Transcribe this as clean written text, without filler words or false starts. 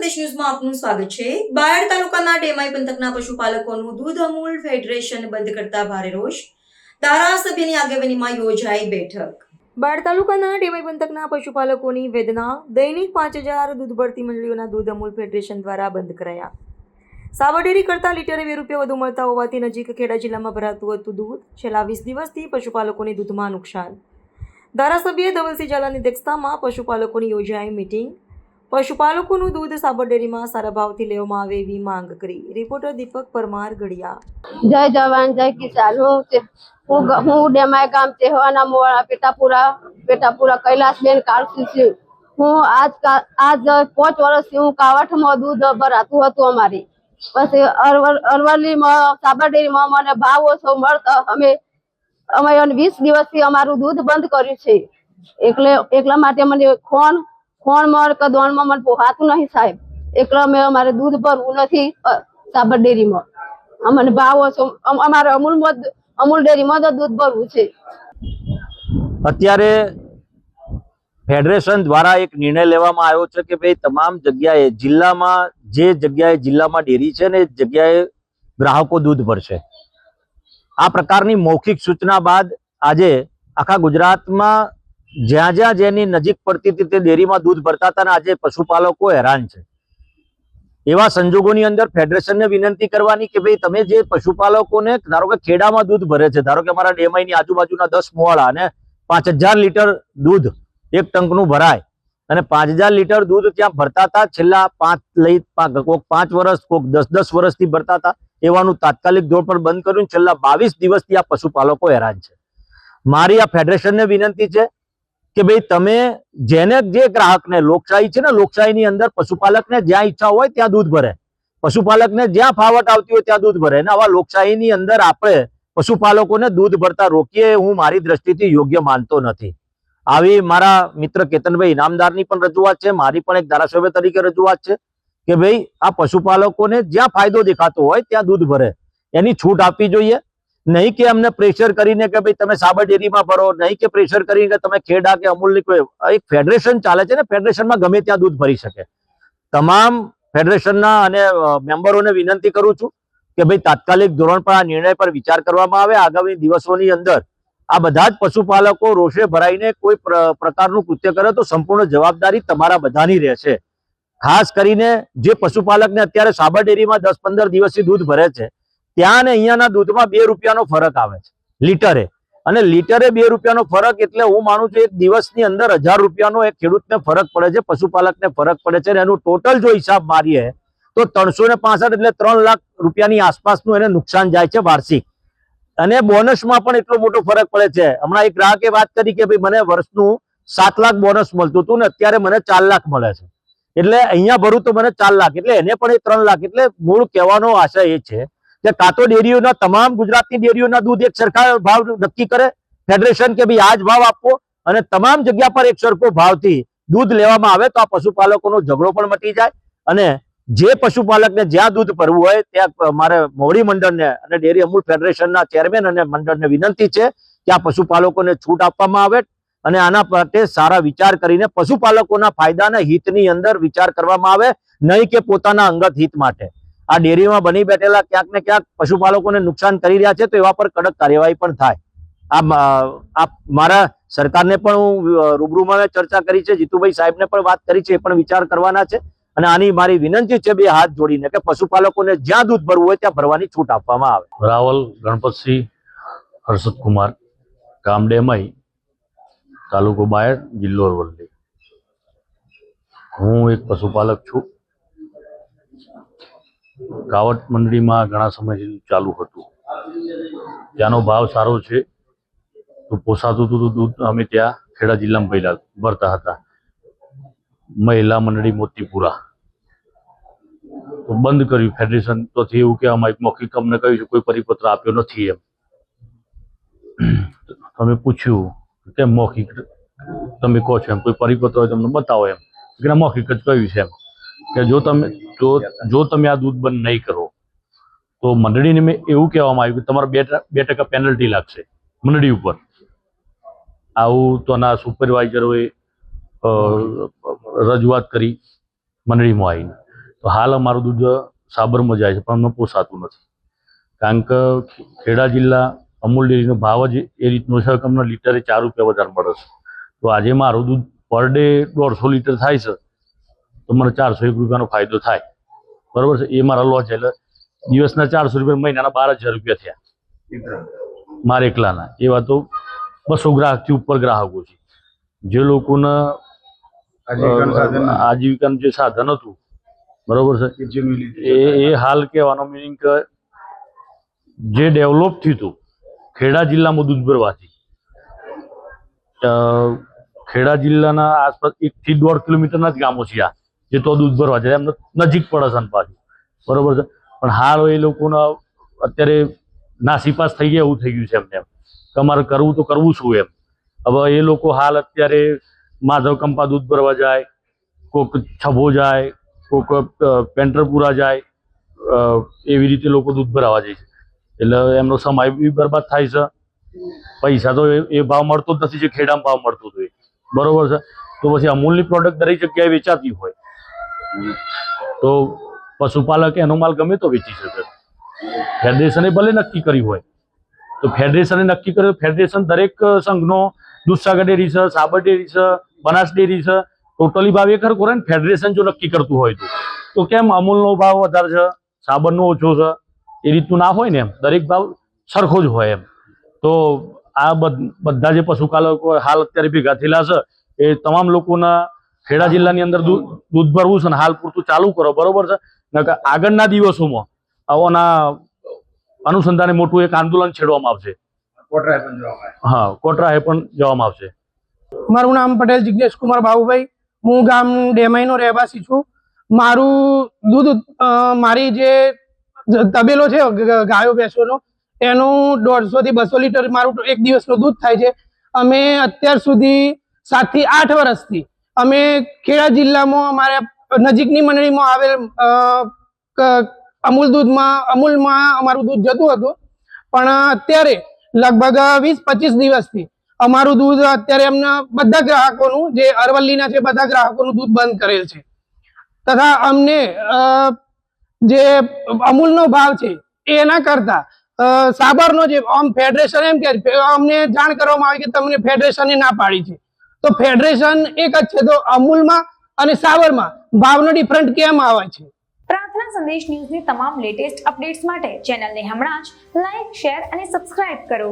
સંદેશ ન્યૂઝમાં આપનું સ્વાગત છે। બાયડ તાલુકાના ડેમાઈ પંથકના પશુપાલકોનું દૂધ અમૂલ ફેડરેશન બંધ કરતા ભારે રોષ। ધારાસભ્યની આગેવાનીમાં યોજાઈ બેઠક। બાયડ તાલુકાના ડેમાઈ પંથકના પશુપાલકોની વેદના। દૈનિક 5000 દૂધ ભરતી મંડળીઓના દૂધ અમૂલ ફેડરેશન દ્વારા બંધ કરાયા। સાબર ડેરી કરતાં લીટરે ₹2 વધુ મળતા હોવાથી નજીક ખેડા જિલ્લામાં ભરાતું હતું દૂધ। છેલ્લા 20 દિવસથી પશુપાલકોની દૂધમાં નુકસાન। ધારાસભ્ય ધવલસિંહ ઝાલાની અધ્યક્ષતામાં પશુપાલકોની યોજાઈ મીટિંગ। પશુપાલકોનું દૂધ સાબર ડેરીમાં સારા ભાવથી લેવામાં આવે એવી માંગ કરી। રિપોર્ટર દીપક પરમાર ગઢિયા। જય જવાન જય કિસાન। હું ડેમાઈ ગામ તેહવાના મોવાળા પેટાપુરા કૈલાસબેન કાળસી હું આજ 5 વર્ષથી હું કાવઠમાં દૂધ ભરાતું હતું અમારી। પછી અરવલ્લીમાં સાબર ડેરીમાં મને ભાવ ઓછો મળતો અમે 20 દિવસથી અમારું દૂધ બંધ કર્યું છે। એકલા માટે મને ખોણ મળ કે દોણમાં મને પોહાતું નહીં સાહેબ। એકલા મેં અમારે દૂધ ભરવું નથી સાબર ડેરીમાં। અમને ભાવ ઓછો અમારે અમૂલ ડેરીમાં તો દૂધ ભરવું છે। અત્યારે ફેડરેશન દ્વારા એક નિર્ણય લેવામાં આવ્યો છે કે ભાઈ તમામ જગ્યાએ જિલ્લામાં જે જગ્યાએ જિલ્લામાં ડેરી છે ને એ જગ્યાએ ગ્રાહકો દૂધ ભરશે। આ પ્રકારની મૌખિક સૂચના બાદ આજે આખા ગુજરાતમાં જ્યાં જેની નજીક પડતી હતી તે ડેરીમાં દૂધ ભરતા હતા અને આજે પશુપાલકો હેરાન છે। એવા સંજોગોની અંદર ફેડરેશનને વિનંતી કરવાની કે ભાઈ તમે જે પશુપાલકોને ધારો કે ખેડામાં દૂધ ભરે છે, ધારો કે અમારા ડેમાઈની આજુબાજુના 10 મોવાળા અને 5000 લીટર દૂધ એક ટંકનું ભરાય અને 5000 લીટર દૂધ ત્યાં ભરતા હતા। છેલ્લા 5 વર્ષ કોક 10 વર્ષથી ભરતા હતા। એવાનું તાત્કાલિક ધોરણ પર બંધ કર્યું। છેલ્લા 22 દિવસથી આ પશુપાલકો હેરાન છે। મારી આ ફેડરેશનને વિનંતી છે કે ભાઈ તમે જેને જે ગ્રાહકને લોકશાહી છે ને, લોકશાહીની અંદર પશુપાલકને જ્યાં ઈચ્છા હોય ત્યાં દૂધ ભરે, પશુપાલકને જ્યાં ફાવટ આવતી હોય ત્યાં દૂધ ભરે અને આવા લોકશાહીની અંદર આપણે પશુપાલકોને દૂધ ભરતા રોકીએ હું મારી દ્રષ્ટિથી યોગ્ય માનતો નથી। આવી મારા મિત્ર કેતનભાઈ ઇનામદારની પણ રજૂઆત છે, મારી પણ એક ધારાસભ્ય તરીકે રજૂઆત છે કે ભાઈ આ પશુપાલકોને જ્યાં ફાયદો દેખાતો હોય ત્યાં દૂધ ભરે, એની છૂટ આપવી જોઈએ। નહીં કે અમને પ્રેશર કરીને કે ભાઈ તમે સાબર ડેરીમાં ભરો, નહીં કે પ્રેશર કરીને કે તમે ખેડા કે અમૂલની કોઈ એક ફેડરેશન ચાલે છે ને, ફેડરેશનમાં ગમે ત્યાં દૂધ ભરી શકે। તમામ ફેડરેશનના અને મેમ્બરોને વિનંતી કરું છું કે ભાઈ તાત્કાલિક ધોરણ પર આ નિર્ણય પર વિચાર કરવામાં આવે। આગામી દિવસોની અંદર આ બધા જ પશુપાલકો રોષે ભરાઈને કોઈ પ્રકારનું કૃત્ય કરે તો સંપૂર્ણ જવાબદારી તમારા બધાની રહેશે। ખાસ કરીને જે પશુપાલકને અત્યારે સાબર ડેરીમાં 10-15 દિવસથી દૂધ ભરે છે ત્યાં ને અહીંયાના દૂધમાં ₹2નો ફરક આવે છે લીટરે, અને લીટરે ₹2નો ફરક એટલે હું માનું છું એક દિવસની અંદર ₹1000 એક ખેડૂતને ફરક પડે છે, પશુપાલકને ફરક પડે છે। એનું ટોટલ જો હિસાબ મારીએ તો 365 એટલે ₹3 લાખ આસપાસનું એને નુકસાન જાય છે વાર્ષિક। અને બોનસમાં પણ એટલો મોટો ફરક પડે છે। હમણાં એક ગ્રાહકે વાત કરી કે ભાઈ મને વર્ષનું 7 લાખ બોનસ મળતું હતું ને અત્યારે મને 4 લાખ મળે છે, એટલે અહીંયા ભરું તો મને 4 લાખ, એટલે એને પણ એ 3 લાખ। એટલે મૂળ કહેવાનો આશય એ છે કે કાં તો ડેરીઓના તમામ ગુજરાતની ડેરીઓના દૂધ એક સરખા ભાવ નક્કી કરે ફેડરેશન કે ભાઈ આ જ ભાવ આપવો અને તમામ જગ્યા પર એક સરખો ભાવથી દૂધ લેવામાં આવે તો આ પશુપાલકોનો ઝઘડો પણ મટી જાય। અને જે પશુપાલકને જ્યાં દૂધ ભરવું હોય ત્યાં મારે મોવડી મંડળને અને ડેરી અમૂલ ફેડરેશનના ચેરમેન અને મંડળને વિનંતી છે કે આ પશુપાલકોને છૂટ આપવામાં આવે અને આના માટે સારા વિચાર કરીને પશુપાલકોના ફાયદાના હિતની અંદર વિચાર કરવામાં આવે, નહીં કે પોતાના અંગત હિત માટે। આ ડેરીમાં બની બેઠેલા ક્યાંક ને ક્યાંક પશુપાલકોને નુકસાન કરી રહ્યા છે તો એવા પર કડક કાર્યવાહી પણ થાય। આ મારા સરકારને પણ હું રૂબરૂમાં ચર્ચા કરી છે, જીતુભાઈ સાહેબને પણ વાત કરી છે, એ પણ વિચાર કરવાના છે। અને આની મારી વિનંતી છે બે હાથ જોડીને કે પશુપાલકોને જ્યાં દૂધ ભરવું હોય ત્યાં ભરવાની છૂટ આપવામાં આવે। રાવલ ગણપતસિંહ હર્ષદ કુમાર, ગામ ડેમાઈ, તાલુકો બાયડ, જિલ્લો અરવલ્લી। હું એક પશુપાલક છું। કાવટ મંડળીમાં ઘણા સમયથી ચાલુ હતું, ત્યાંનો ભાવ સારો છે તો પોસાતું હતું તો દૂધ અમે ત્યાં ખેડા જિલ્લામાં પહેલા ભરતા હતા। મહિલા મંડળી મોતીપુરા તો બંધ કર્યું ફેડરેશન તો એવું કે અમારે મૌખિક અમને કહ્યું છે કોઈ પરિપત્ર આપ્યો નથી એમ। અમે પૂછ્યું કે મૌખિક તમે કહો છો એમ કોઈ પરિપત્ર હોય તમને બતાવો એમ કે મૌખિક જ કહ્યું છે એમ કે જો તમે આ દૂધ બંધ નહીં કરો તો મંડળીને મેં એવું કહેવામાં આવ્યું કે તમારે 2% પેનલ્ટી લાગશે મંડળી ઉપર। આવું તો ના સુપરવાઇઝરોએ રજૂઆત કરી મંડળીમાં આવીને તો હાલ અમારું દૂધ સાબરમાં જાય છે પણ અમને પોસાતું નથી, કારણ કે ખેડા જિલ્લા અમૂલ ડેરીનો ભાવ જ એ રીતનો છે કે અમને લીટરે 4 રૂપિયા વધારે મળે છે. તો આજે મારું દૂધ પર ડે 150 લીટર થાય છે તો મને 401 રૂપિયાનો ફાયદો થાય, બરોબર છે. એ મારા લોસ છે, એટલે દિવસના 400 રૂપિયા, મહિનાના 12,000 રૂપિયા થયા મારે એકલાના. એવા તો 200 ગ્રાહકથી ઉપર ગ્રાહકો છે જે લોકોને આજીવિકાનું જે સાધન હતું, બરોબર છે, એ હાલ કહેવાનો મિનિંગ કે જે ડેવલપ થયું હતું ખેડા જિલ્લામાં દૂધ ભરવાથી, ખેડા જિલ્લાના આસપાસ 1 થી 1.5 કિલોમીટરના જ ગામો છે આ જે તો દૂધ ભરવા જાય, એમને નજીક પડે છે પાછું, બરોબર છે. પણ હાલ એ લોકોને અત્યારે નાસીપાસ થઈ ગયા એવું થઈ ગયું છે એમને, એમ કે અમારે કરવું તો કરવું શું એમ. હવે એ લોકો હાલ અત્યારે માધવ કંપા દૂધ ભરવા જાય, કોઈક છબો જાય, કોઈક પેન્ટરપુરા જાય, એવી રીતે લોકો દૂધ ભરાવા જાય છે. એટલે એમનો સમય બી બરબાદ થાય છે, પૈસા તો એ ભાવ મળતો જ નથી જે ખેડામાં ભાવ મળતો હતો, બરોબર છે. તો પછી અમૂલની પ્રોડક્ટ દરેક જગ્યાએ વેચાતી હોય તો પશુપાલક એનો માલ ગમે તો વેચી શકે. ફેડરેશને ભલે નક્કી કર્યું હોય તો ફેડરેશને નક્કી કર્યું, ફેડરેશન દરેક સંઘનો દૂધસાગર ડેરી છે, સાબર ડેરી છે, બનાસ ડેરી છે, ટોટલી ભાવ એક હરખો રહે ને. ફેડરેશન જો નક્કી કરતું હોય તો કેમ અમૂલનો ભાવ વધારે છે, સાબરનો ઓછો છે, એ રીતનું ના હોય ને, એમ દરેક ભાવ સરખો જ હોય એમ. તો આ બધા જે પશુપાલકો હાલ અત્યારે ભેગા થયેલા છે એ તમામ લોકોના ખેડા જિલ્લાની અંદર દૂધ ભરવું છે ને હાલ પૂરતું ચાલુ કરો, બરોબર છે. આગળના દિવસોમાં આવાના અનુસંધાને મોટું એક આંદોલન છેડવામાં આવશે. હા, કોટરાએ પણ જવામાં આવશે. મારું નામ પટેલ જિજ્ઞેશ કુમાર બાબુભાઈ, હું ગામ ડેમાઈનો રહેવાસી છું. મારું દૂધ મારી જે તબેલો છે ગાયો ભેંસોનો, એનું 150 થી 200 લીટર મારું એક દિવસનું દૂધ થાય છે. અમે અત્યાર સુધી 7 થી 8 વર્ષથી અમે ખેડા જિલ્લામાં અમારા નજીકની મંડળીમાં આવેલ અમૂલમાં અમારું દૂધ જતું હતું, પણ અત્યારે લગભગ 20-25 દિવસથી અમારું દૂધ અત્યારે એમના બધા ગ્રાહકોનું, જે અરવલ્લીના છે બધા ગ્રાહકોનું દૂધ બંધ કરેલ છે. તથા અમને જે અમૂલનો ભાવ છે એના કરતા સાબરનો જે ફેડરેશન એમ કે અમને જાણ કરવામાં આવી કે તમને ફેડરેશને ના પાડી છે, તો ફેડરેશન એક જ છે, તો અમૂલમાં અને સાબરમાં ભાવનો ડિફરન્ટ કેમ આવે છે? પ્રાર્થના સંદેશ ન્યૂઝની તમામ લેટેસ્ટ અપડેટ્સ માટે ચેનલને હમણાં જ લાઈક, શેર અને સબસ્ક્રાઇબ કરો.